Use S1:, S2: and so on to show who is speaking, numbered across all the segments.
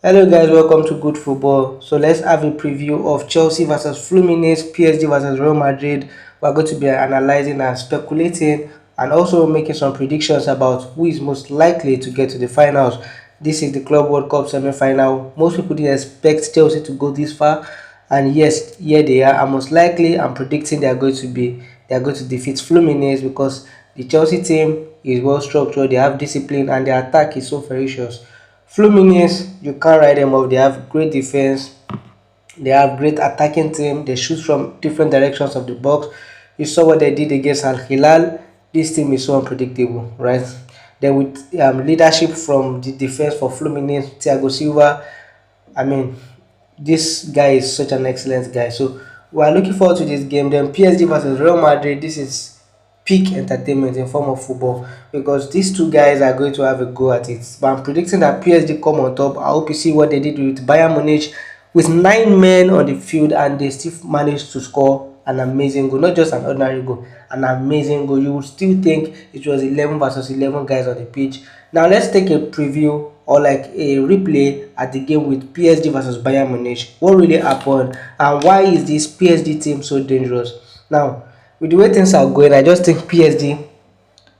S1: Hello guys, welcome to Good Football. So let's have a preview of Chelsea versus Fluminense, PSG versus Real Madrid. We're going to be analyzing and speculating and also making some predictions about who is most likely to get to the finals. This is the Club World Cup semi-final. Most people didn't expect Chelsea to go this far, and yes, here they are. And most likely, I'm predicting they are going to defeat Fluminense because the Chelsea team is well structured, they have discipline, and their attack is so ferocious. Fluminense, you can't write them off. They have great defense. They have great attacking team. They shoot from different directions of the box. You saw what they did against Al Hilal. This team is so unpredictable, right? Then with leadership from the defense for Fluminense, Thiago Silva. I mean, this guy is such an excellent guy. So we are looking forward to this game. Then PSG versus Real Madrid. This is peak entertainment in form of football because these two guys are going to have a go at it. But I'm predicting that PSG come on top. I hope you see what they did with Bayern Munich with 9 men on the field and they still managed to score an amazing goal, not just an ordinary goal, an amazing goal. You would still think it was 11 versus 11 guys on the pitch. Now let's take a preview or like a replay at the game with PSG versus Bayern Munich. What really happened and why is this PSG team so dangerous? Now, with the way things are going, I just think PSG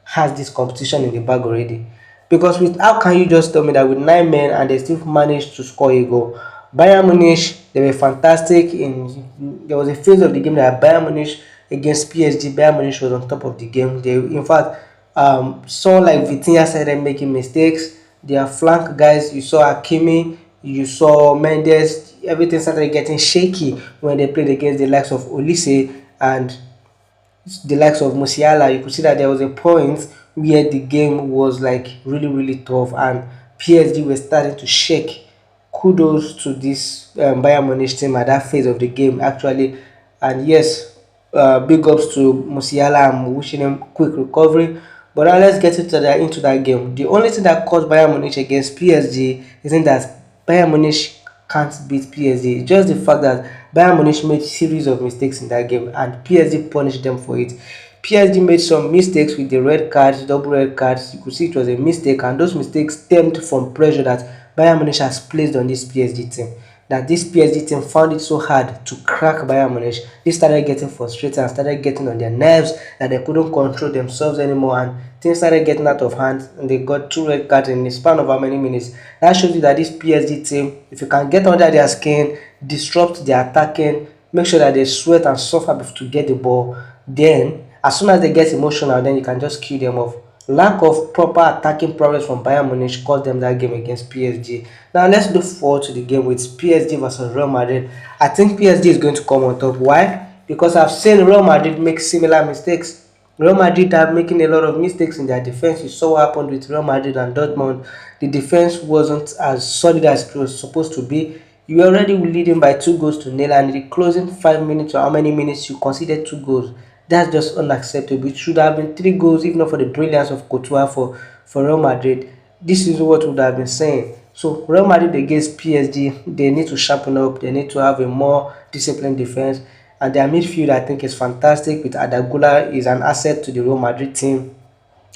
S1: has this competition in the bag already. Because with how can you just tell me that with 9 men and they still managed to score a goal? Bayern Munich, they were fantastic. There was a phase of the game that Bayern Munich against PSG, Bayern Munich was on top of the game. They, in fact, someone like Vitinha started making mistakes. Their flank guys, you saw Hakimi, you saw Mendes, everything started getting shaky when they played against the likes of Olise and the likes of Musiala. You could see that there was a point where the game was like really tough and PSG were starting to shake. Kudos to this Bayern Munich team at that phase of the game actually, and yes, big ups to Musiala. I'm wishing him quick recovery. But now let's get into that game. The only thing that caused Bayern Munich against PSG isn't that Bayern Munich can't beat PSG. It's just the fact that Bayern Munich made series of mistakes in that game and PSG punished them for it. PSG made some mistakes with the red cards, double red cards. You could see it was a mistake, and those mistakes stemmed from pressure that Bayern Munich has placed on this PSG team. That this PSG team found it so hard to crack Bayern Munich. They started getting frustrated and started getting on their nerves that they couldn't control themselves anymore, and things started getting out of hand. And they got 2 red cards in the span of how many minutes? That shows you that this PSG team, if you can get under their skin, disrupt their attacking, make sure that they sweat and suffer to get the ball, then as soon as they get emotional, then you can just kill them off. Lack of proper attacking progress from Bayern Munich cost them that game against PSG. Now let's look forward to the game with PSG versus Real Madrid. I think PSG is going to come on top. Why? Because I've seen Real Madrid make similar mistakes. Real Madrid are making a lot of mistakes in their defense. You saw what happened with Real Madrid and Dortmund. The defense wasn't as solid as it was supposed to be. You were already leading by 2 goals to nil, and in the closing 5 minutes or how many minutes you conceded 2 goals. That's just unacceptable. It should have been 3 goals, if not for the brilliance of Courtois for Real Madrid. This is what would have been saying. So Real Madrid against PSG, they need to sharpen up. They need to have a more disciplined defense. And their midfield, I think, is fantastic. With Adagula, is an asset to the Real Madrid team.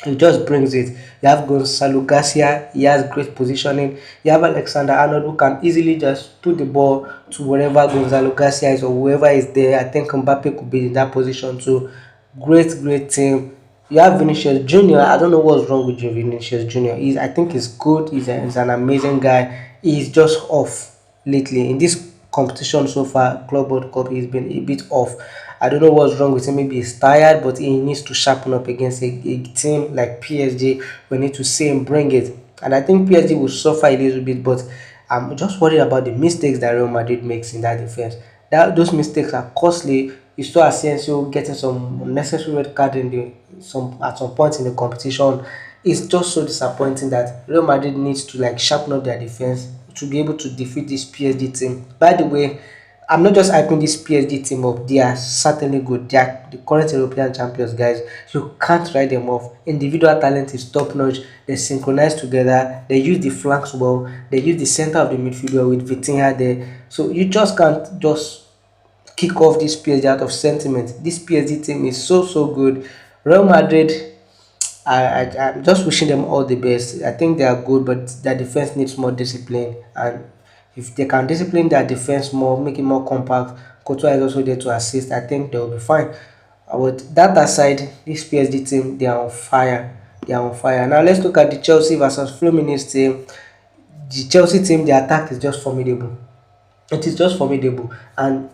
S1: He just brings it. You have Gonzalo Garcia, he has great positioning. You have Alexander Arnold who can easily just put the ball to wherever Gonzalo Garcia is or whoever is there. I think Mbappe could be in that position too. Great team. You have Vinicius Junior. I don't know what's wrong with Vinicius Junior. I think he's good. He's an amazing guy. He's just off lately in this competition so far. Club World Cup, he's been a bit off. I don't know what's wrong with him. Maybe he's tired, but he needs to sharpen up against a team like PSG. We need to see him bring it. And I think PSG will suffer a little bit, but I'm just worried about the mistakes that Real Madrid makes in that defense. Those mistakes are costly. You saw Asensio getting some unnecessary red card at some point in the competition. It's just so disappointing that Real Madrid needs to like sharpen up their defense to be able to defeat this PSG team. By the way, I'm not just hyping this PSG team up. They are certainly good. They are the current European champions, guys. You can't write them off. Individual talent is top notch. They synchronize together. They use the flanks well. They use the center of the midfield well with Vitinha there. So you just can't just kick off this PSG out of sentiment. This PSG team is so good. Real Madrid, I'm just wishing them all the best. I think they are good, but their defense needs more discipline. And if they can discipline their defense more, make it more compact, Courtois is also there to assist. I think they will be fine. But that aside, this PSG team, they are on fire. They are on fire. Now let's look at the Chelsea versus Fluminense team. The Chelsea team, the attack is just formidable. It is just formidable. And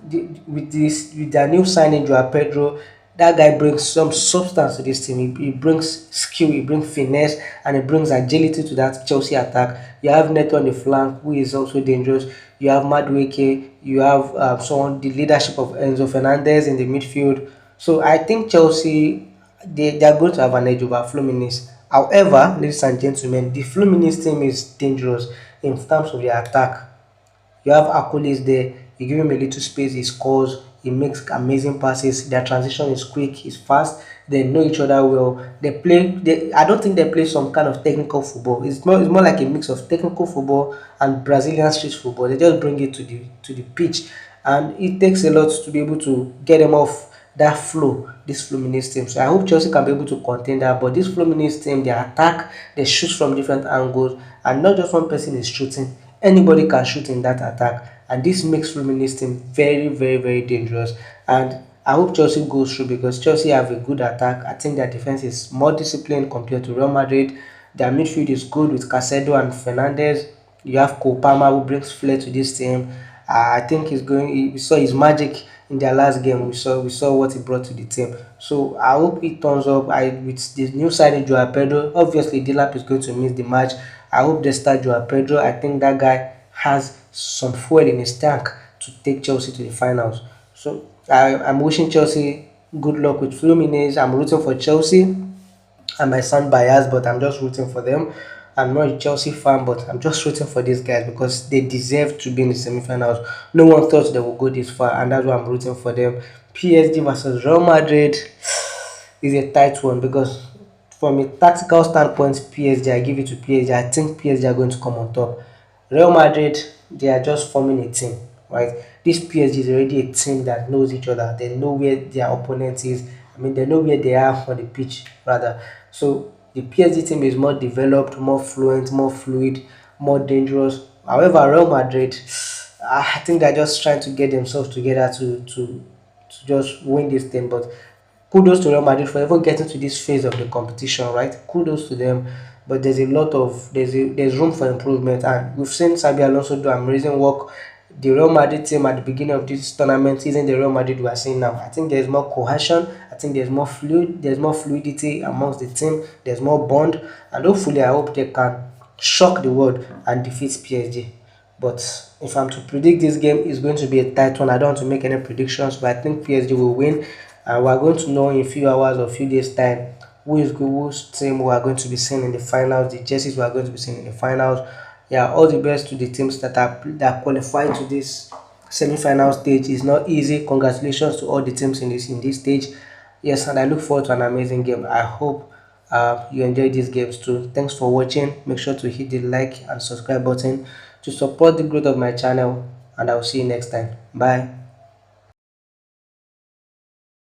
S1: with their new signing, Joao Pedro, that guy brings some substance to this team. He brings skill, he brings finesse, and he brings agility to that Chelsea attack. You have Neto on the flank, who is also dangerous. You have Madueke. You have someone, the leadership of Enzo Fernández in the midfield. So I think Chelsea, they are going to have an edge over Fluminense. However, ladies and gentlemen, the Fluminense team is dangerous in terms of their attack. You have Achilles there. You give him a little space, he scores. He makes amazing passes. Their transition is quick, is fast. They know each other well. They play. I don't think they play some kind of technical football. It's more like a mix of technical football and Brazilian street football. They just bring it to the pitch, and it takes a lot to be able to get them off that flow. This Fluminense team. So I hope Chelsea can be able to contain that. But this Fluminense team, they attack, they shoot from different angles, and not just one person is shooting. Anybody can shoot in that attack, and this makes Fluminense team very, very, very dangerous. And I hope Chelsea goes through because Chelsea have a good attack. I think their defense is more disciplined compared to Real Madrid. Their midfield is good with Casado and Fernandez. You have Kopama who brings flair to this team. I think he's going. We saw his magic in their last game. We saw what he brought to the team. So I hope it turns up. With this new signing Joao Pedro, obviously Dilap is going to miss the match. I hope they start Joao Pedro. I think that guy has some fuel in his tank to take Chelsea to the finals. So I'm wishing Chelsea good luck with Fluminense. I'm rooting for Chelsea. I might sound biased, but I'm just rooting for them. I'm not a Chelsea fan, but I'm just rooting for these guys because they deserve to be in the semi-finals. No one thought they would go this far, and that's why I'm rooting for them. PSG versus Real Madrid is a tight one because from a tactical standpoint, PSG, I give it to PSG. I think PSG are going to come on top. Real Madrid, they are just forming a team, right? This PSG is already a team that knows each other. They know where their opponent is. I mean, they know where they are on the pitch, rather. So the PSG team is more developed, more fluent, more fluid, more dangerous. However, Real Madrid, I think they're just trying to get themselves together to just win this thing. But kudos to Real Madrid for even getting to this phase of the competition, right? Kudos to them. But there's a lot of there's room for improvement, and we've seen Xabi Alonso do amazing work. The Real Madrid team at the beginning of this tournament isn't the Real Madrid we are seeing now. I think there's more cohesion. I think there's more fluidity amongst the team. There's more bond, and hopefully, I hope they can shock the world and defeat PSG. But if I'm to predict this game, it's going to be a tight one. I don't want to make any predictions, but I think PSG will win. And we're going to know in a few hours or a few days' time whose team we are going to be seeing in the finals, the jerseys we are going to be seeing in the finals. Yeah, all the best to the teams that qualified to this semi-final stage. It's not easy. Congratulations to all the teams in this stage. Yes, and I look forward to an amazing game. I hope you enjoy these games too. Thanks for watching. Make sure to hit the like and subscribe button to support the growth of my channel, and I'll see you next time. Bye.